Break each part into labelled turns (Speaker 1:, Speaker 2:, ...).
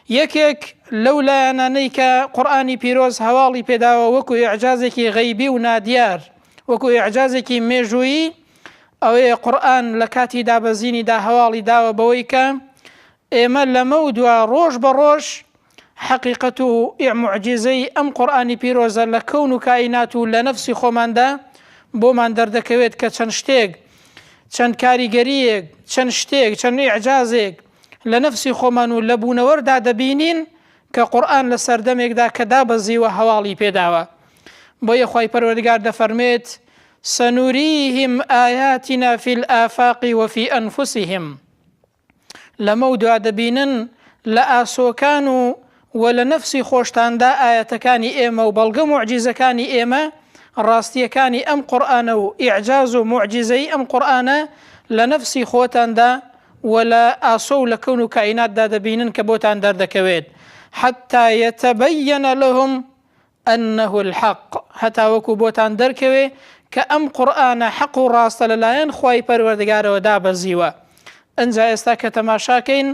Speaker 1: یەکێک لەو لایەنانەی کە قورئانی پیرۆز هەواڵی پێداوە وەکو ئیعجازێکی غەیبی و نادیار، وەکو ئیعجازێکی مێژوویی، ئەوەیە قورئان لە کاتی دابەزینیدا هەواڵی داوە بەوەی کە ئێمە لەمە و دوا ڕۆژ بە ڕۆژ حەقیقەت و معجزەی ئەم قورئانی پیرۆزە لە کەون و کائینات و لە نەفسی خۆماندا بۆمان دەردەکەوێت کە چەند شتێک، چەند کاریگەریەک، چەند شتێک، چەند ئیعجازێک لە نەفسی خۆمان و لە بوونەوەردا دەبینین کە قورئان لە سەردەمێکدا کە دابەزیوە هەواڵی پێداوە. بۆیە خوای پەروەردگار دەفەرمێت سەنوریهم ئایاتنا فی الآفاق وفی ئەنفوسهم، لەمە و دوا دەبینن لە ئاسۆکان و لە نەفسی خۆشتاندا ئاەتەکانی ئێمە و بەڵگە معجیزەکانی ئێمە، ڕاستیەکانی ئەم قورئانە و ئیعجاز و معجزەی ئەم قورئانە لە نەفسی خۆتاندا و لە ئاسۆ و لە کەون و کائیناتدا دەبینن کە بۆتان دەردەکەوێت. حتى يتبين لهم أنه الحق، هەتا وەکو بۆتان دەرکەوێ کە ئەم قورئانە حەق و ڕاستە لەلایەن خوای پەروەردگارەوە دابەزیوە. ئەنجا ئێستا کە تەماشاکەین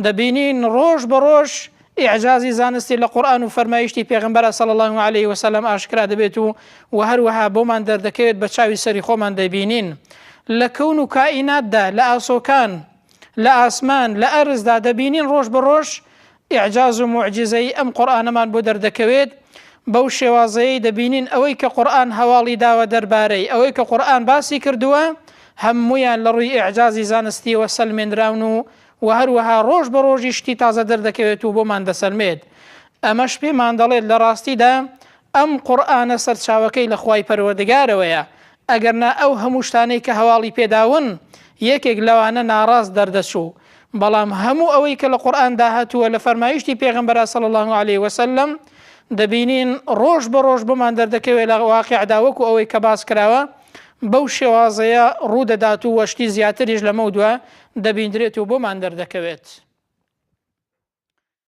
Speaker 1: دەبینین ڕۆژ بە ڕۆژ ئیعجازی زانستی لە قورئان و فەرمایشتی پێغەمبەر صلی الله عليه وسلم ئاشکرا دەبێت و هەروەها بۆمان دەردەکەوێت بە چاوی سەری خۆمان دەبینین لە کەون و کائیناتدا، لە ئاسۆکان، لە ئاسمان، لە ئەرزدا دەبینین ڕۆژ بە ڕۆژ ئیعجاز و معجزەی ئەم قورئانەمان بۆ دەردەکەوێت. بەو شێوازەیە دەبینین ئەوەی کە قورئان هەواڵی داوە دەربارەی ئەوەی کە قورئان باسی کردووە هەموویان لە ڕووی ئیعجازی زانستیەوە سەلمێنراون و هەروەها ڕۆژ بە ڕۆژی شتی تازە دەردەکەوێت و بۆمان دەسەلمێت. ئەمەش پێمان دەڵێت لە ڕاستیدا ئەم قورئانە سەرچاوەکەی لە خوای پەروەردگارەوەیە، ئەگەرنا ئەو هەموو شتانەی کە هەواڵی پێداون یەکێک لەوانە ناڕاست دەردەچوو. بەڵام هەموو ئەوەی کە لە قورئاندا هاتووە لە فەرمایشتی پێغەمبەر صلی الله عليه وسلم دەبینین ڕۆژ بە ڕۆژ بۆمان دەردەکەوێت لە واقعدا وەکو ئەوەی کە باس کراوە بەو شێوازەیە ڕوودەدات و وەشتی زیاتریش لەمە دووە دەبیندرێت و بۆمان دەردەکەوێت.